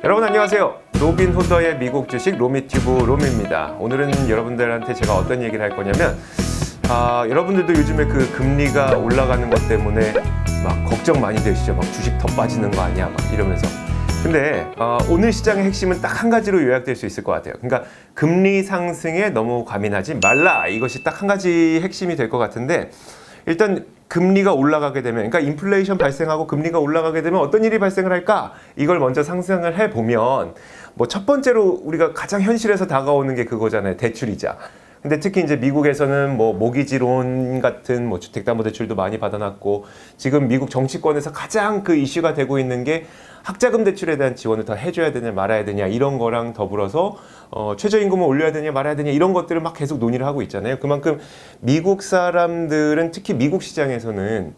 여러분 안녕하세요. 로빈후더의 미국 주식 로미튜브 로미입니다. 오늘은 여러분들한테 제가 어떤 얘기를 할 거냐면 여러분들도 요즘에 그 금리가 올라가는 것 때문에 막 걱정 많이 되시죠. 막 주식 더 빠지는 거 아니야 막 이러면서. 근데 오늘 시장의 핵심은 딱 한 가지로 요약될 수 있을 것 같아요. 그러니까 금리 상승에 너무 과민하지 말라. 이것이 딱 한 가지 핵심이 될 것 같은데, 일단 금리가 올라가게 되면, 그러니까 인플레이션 발생하고 금리가 올라가게 되면 어떤 일이 발생을 할까? 이걸 먼저 상상을 해보면, 뭐 첫 번째로 우리가 가장 현실에서 다가오는 게 그거잖아요. 대출이자. 근데 특히 이제 미국에서는 뭐 모기지론 같은 뭐 주택담보대출도 많이 받아놨고, 지금 미국 정치권에서 가장 그 이슈가 되고 있는 게 학자금 대출에 대한 지원을 더 해줘야 되냐 말아야 되냐 이런 거랑 더불어서 최저임금을 올려야 되냐 말아야 되냐 이런 것들을 막 계속 논의를 하고 있잖아요. 그만큼 미국 사람들은, 특히 미국 시장에서는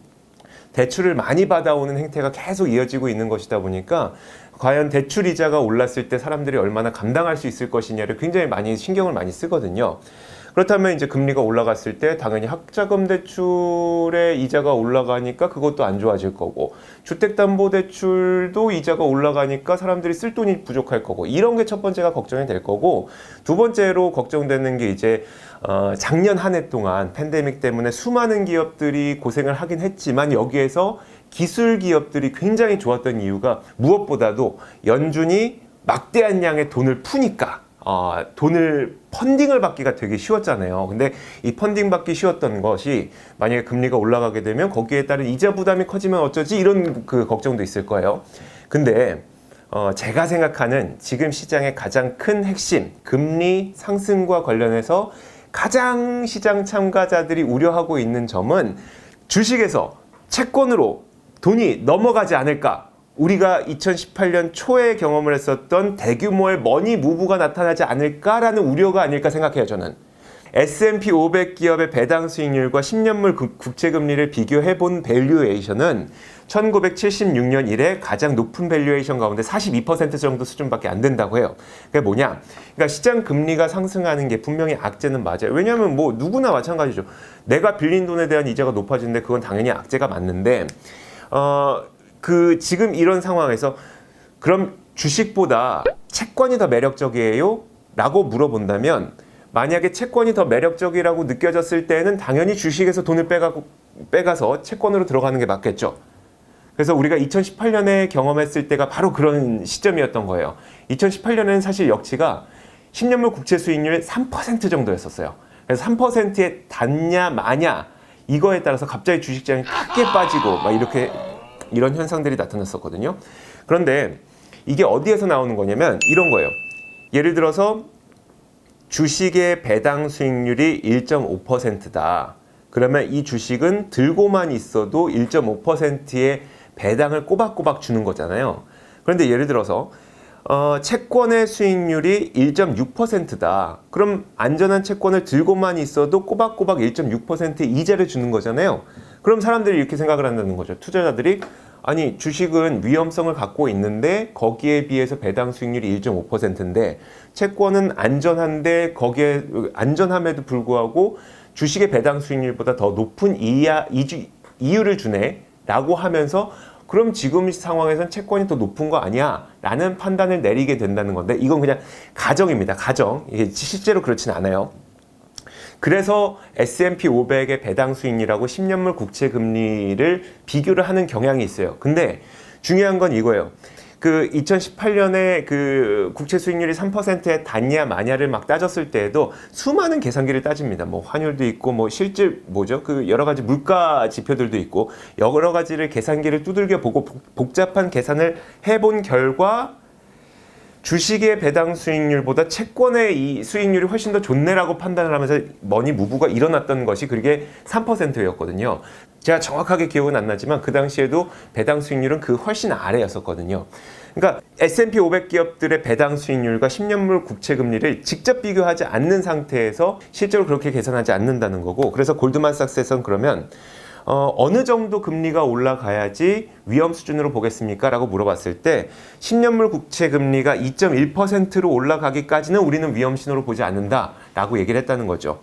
대출을 많이 받아오는 행태가 계속 이어지고 있는 것이다 보니까 과연 대출 이자가 올랐을 때 사람들이 얼마나 감당할 수 있을 것이냐를 굉장히 많이 신경을 많이 쓰거든요. 그렇다면 이제 금리가 올라갔을 때 당연히 학자금 대출의 이자가 올라가니까 그것도 안 좋아질 거고, 주택담보대출도 이자가 올라가니까 사람들이 쓸 돈이 부족할 거고, 이런 게 첫 번째가 걱정이 될 거고, 두 번째로 걱정되는 게 이제 작년 한 해 동안 팬데믹 때문에 수많은 기업들이 고생을 하긴 했지만 여기에서 기술 기업들이 굉장히 좋았던 이유가 무엇보다도 연준이 막대한 양의 돈을 푸니까 돈을 펀딩을 받기가 되게 쉬웠잖아요. 근데 이 펀딩 받기 쉬웠던 것이 만약에 금리가 올라가게 되면 거기에 따른 이자 부담이 커지면 어쩌지, 이런 그 걱정도 있을 거예요. 근데 제가 생각하는 지금 시장의 가장 큰 핵심, 금리 상승과 관련해서 가장 시장 참가자들이 우려하고 있는 점은 주식에서 채권으로 돈이 넘어가지 않을까. 우리가 2018년 초에 경험을 했었던 대규모의 머니 무브가 나타나지 않을까라는 우려가 아닐까 생각해요, 저는. S&P 500 기업의 배당 수익률과 10년물 국채금리를 비교해 본 밸류에이션은 1976년 이래 가장 높은 밸류에이션 가운데 42% 정도 수준밖에 안 된다고 해요. 그게 뭐냐? 그러니까 시장 금리가 상승하는 게 분명히 악재는 맞아요. 왜냐하면 뭐 누구나 마찬가지죠. 내가 빌린 돈에 대한 이자가 높아지는데 그건 당연히 악재가 맞는데, 지금 이런 상황에서 그럼 주식보다 채권이 더 매력적이에요? 라고 물어본다면, 만약에 채권이 더 매력적이라고 느껴졌을 때는 당연히 주식에서 돈을 빼가서 채권으로 들어가는 게 맞겠죠. 그래서 우리가 2018년에 경험했을 때가 바로 그런 시점이었던 거예요. 2018년에는 사실 역치가 10년물 국채 수익률 3% 정도였었어요. 그래서 3%에 닿냐 마냐 이거에 따라서 갑자기 주식시장이 크게 빠지고 막 이런 현상들이 나타났었거든요. 그런데 이게 어디에서 나오는 거냐면 이런 거예요. 예를 들어서 주식의 배당 수익률이 1.5%다. 그러면 이 주식은 들고만 있어도 1.5%의 배당을 꼬박꼬박 주는 거잖아요. 그런데 예를 들어서 채권의 수익률이 1.6%다. 그럼 안전한 채권을 들고만 있어도 꼬박꼬박 1.6% 이자를 주는 거잖아요. 그럼 사람들이 이렇게 생각을 한다는 거죠. 투자자들이, 아니 주식은 위험성을 갖고 있는데 거기에 비해서 배당 수익률이 1.5%인데 채권은 안전한데 거기에 안전함에도 불구하고 주식의 배당 수익률보다 더 높은 이유를 주네 라고 하면서, 그럼 지금 상황에선 채권이 더 높은 거 아니야? 라는 판단을 내리게 된다는 건데, 이건 그냥 가정입니다. 가정. 이게 실제로 그렇진 않아요. 그래서 S&P 500의 배당 수익률하고 10년물 국채 금리를 비교를 하는 경향이 있어요. 근데 중요한 건 이거예요. 그 2018년에 그 국채 수익률이 3%에 닿냐 마냐를 막 따졌을 때에도 수많은 계산기를 따집니다. 뭐 환율도 있고 뭐 실질 그 여러 가지 물가 지표들도 있고 여러 가지를 계산기를 두들겨 보고 복잡한 계산을 해본 결과 주식의 배당 수익률보다 채권의 이 수익률이 훨씬 더 좋네라고 판단을 하면서 머니 무브가 일어났던 것이 그게 3%였거든요. 제가 정확하게 기억은 안 나지만 그 당시에도 배당 수익률은 그 훨씬 아래였었거든요. 그러니까 S&P 500 기업들의 배당 수익률과 10년물 국채 금리를 직접 비교하지 않는 상태에서 실제로 그렇게 계산하지 않는다는 거고, 그래서 골드만삭스에서는 그러면 어느 정도 금리가 올라가야지 위험 수준으로 보겠습니까? 라고 물어봤을 때 10년물 국채 금리가 2.1%로 올라가기까지는 우리는 위험 신호로 보지 않는다 라고 얘기를 했다는 거죠.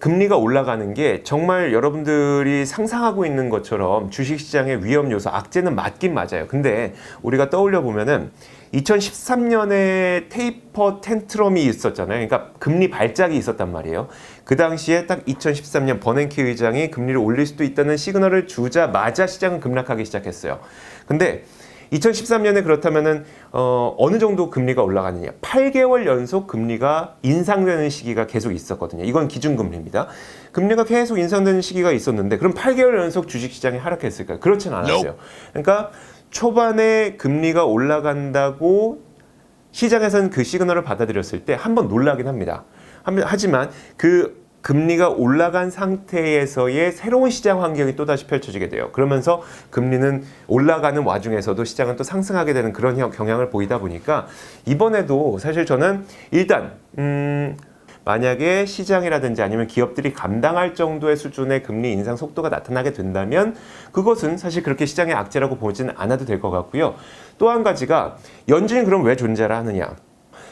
금리가 올라가는 게 정말 여러분들이 상상하고 있는 것처럼 주식시장의 위험 요소, 악재는 맞긴 맞아요. 근데 우리가 떠올려 보면은 2013년에 테이퍼 텐트럼이 있었잖아요. 그러니까 금리 발작이 있었단 말이에요. 그 당시에 딱 2013년 버냉키 의장이 금리를 올릴 수도 있다는 시그널을 주자마자 시장은 급락하기 시작했어요. 근데 2013년에 그렇다면은 어느 정도 금리가 올라가느냐? 8개월 연속 금리가 인상되는 시기가 계속 있었거든요. 이건 기준금리입니다. 금리가 계속 인상되는 시기가 있었는데 그럼 8개월 연속 주식시장이 하락했을까요? 그렇진 않았어요. 그러니까 초반에 금리가 올라간다고 시장에서는 그 시그널을 받아들였을 때 한번 놀라긴 합니다. 하지만 그 금리가 올라간 상태에서의 새로운 시장 환경이 또다시 펼쳐지게 돼요. 그러면서 금리는 올라가는 와중에서도 시장은 또 상승하게 되는 그런 경향을 보이다 보니까 이번에도 사실 저는 일단 만약에 시장이라든지 아니면 기업들이 감당할 정도의 수준의 금리 인상 속도가 나타나게 된다면 그것은 사실 그렇게 시장의 악재라고 보지는 않아도 될 것 같고요. 또 한 가지가 연준이 그럼 왜 존재를 하느냐?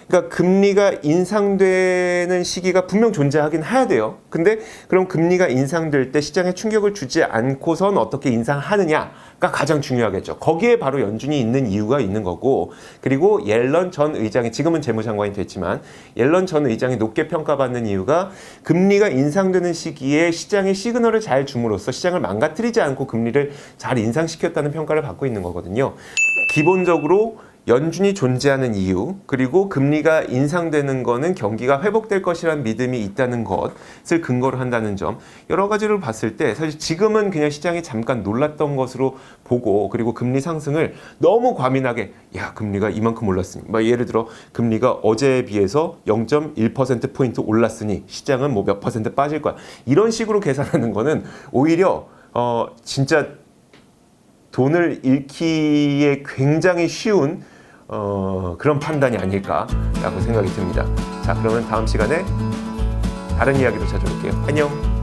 그러니까 금리가 인상되는 시기가 분명 존재하긴 해야 돼요. 근데 그럼 금리가 인상될 때 시장에 충격을 주지 않고선 어떻게 인상하느냐가 가장 중요하겠죠. 거기에 바로 연준이 있는 이유가 있는 거고, 그리고 옐런 전 의장이 지금은 재무장관이 됐지만 옐런 전 의장이 높게 평가받는 이유가 금리가 인상되는 시기에 시장의 시그널을 잘 줌으로써 시장을 망가뜨리지 않고 금리를 잘 인상시켰다는 평가를 받고 있는 거거든요. 기본적으로 연준이 존재하는 이유, 그리고 금리가 인상되는 거는 경기가 회복될 것이라는 믿음이 있다는 것을 근거로 한다는 점, 여러 가지를 봤을 때 사실 지금은 그냥 시장이 잠깐 놀랐던 것으로 보고, 그리고 금리 상승을 너무 과민하게 야 금리가 이만큼 올랐으니, 예를 들어 금리가 어제에 비해서 0.1%포인트 올랐으니 시장은 뭐 몇 퍼센트 빠질 거야, 이런 식으로 계산하는 거는 오히려 진짜 돈을 잃기에 굉장히 쉬운 그런 판단이 아닐까라고 생각이 듭니다. 자, 그러면 다음 시간에 다른 이야기로 찾아올게요. 안녕.